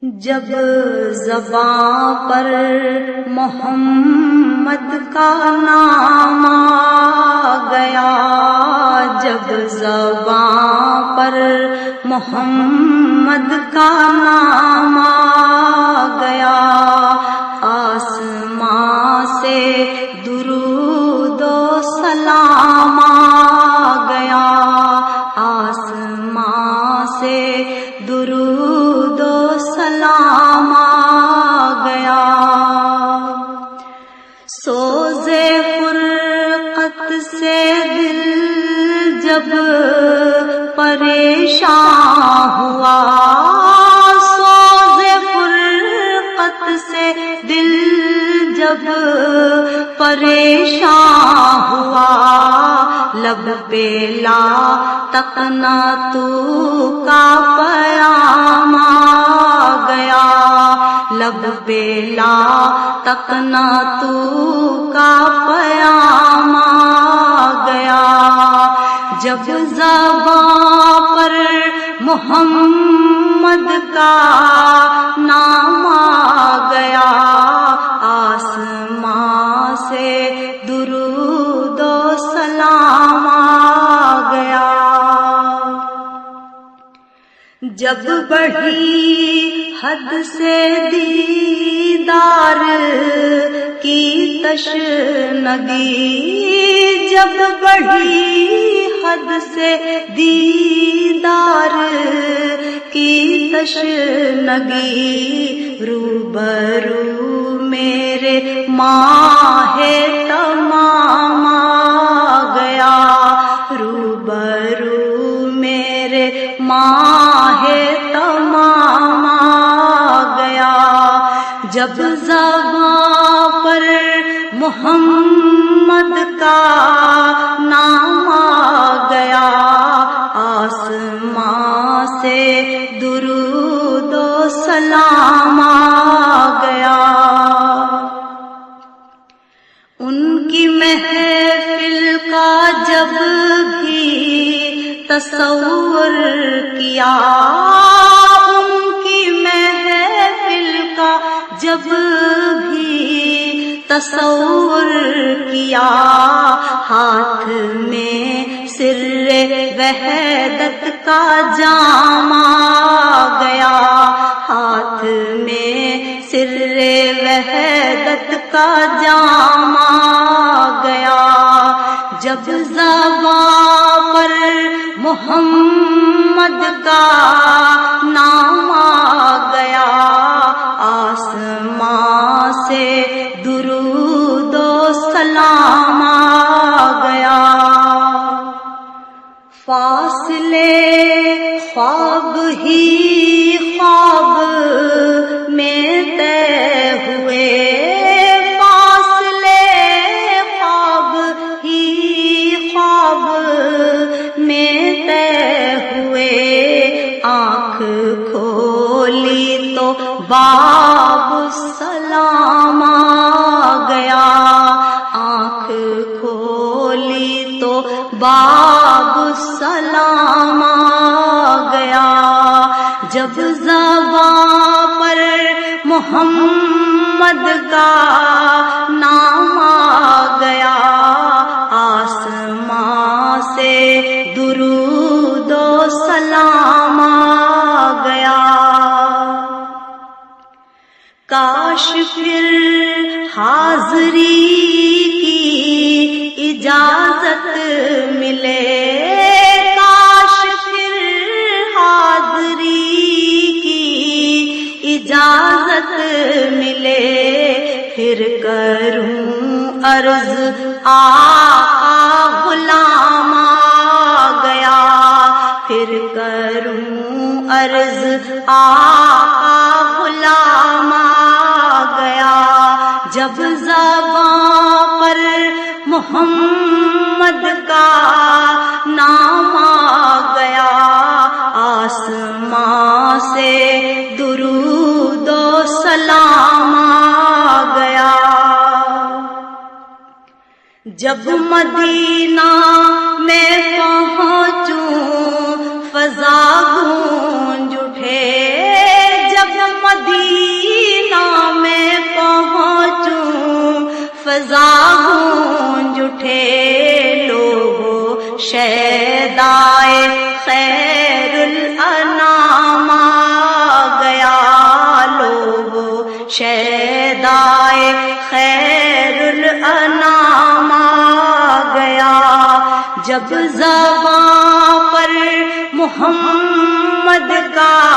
جب زباں پر محمد کا نام آ گیا، جب زباں پر محمد کا نام آ گیا، آسمان سے درود و سلام آ گیا، آسمان سے درود و سلام آ گیا۔ سوزے فرقت سے دل جب پریشان ہوا، سوزے فرقت سے دل جب پریشان ہوا، لب پہ لا تقنا تو کا پیام آ گیا، لب پہ لا تقنا تو کا پیام آ گیا۔ جب زباں پر محمد کا نام آ گیا، آسمان سے درود و سلام آ گیا۔ جب بڑھی حد سے دیدار کی تشنگی، جب بڑھی حد سے دیدار کی تشنگی، روبرو میرے ماہ تمام آ گیا، روبرو میرے ماہ تمام آ گیا۔ جب زباں پر محمد کا نام آ گیا، آسمان سے درود و سلام آ گیا۔ ان کی محفل کا جب بھی تصور کیا، ان کی محفل کا جب بھی تصور کیا، ہاتھ میں سر وحدت کا جام آ گیا، ہاتھ میں سر وحدت کا جام آ گیا۔ جب زباں پر محمد کا نام آ گیا، آسمان سے درود و سلام آ گیا۔ فاصلے خواب ہی خواب میں طے ہوئے، فاصلے خواب ہی خواب میں طے ہوئے، آنکھ کھولی تو باب السلام آ گیا، آنکھ کھولی تو باب السلام آ گیا۔ جب زباں پر محمد کا نام آ گیا، آسمان سے درود و سلام آ گیا۔ کاش پھر حاضری کی اجازت ملے، کاش پھر حاضری کی اجازت ملے، پھر کروں عرض آقا غلام آ گیا، پھر کروں عرض آقا غلام آ گیا۔ جب زباں پر محمد کا نام آ گیا، آسمان سے درود و سلام آ گیا۔ جب مدینہ میں پہنچوں فضا گونج اٹھے، جب جب زباں پر محمد کا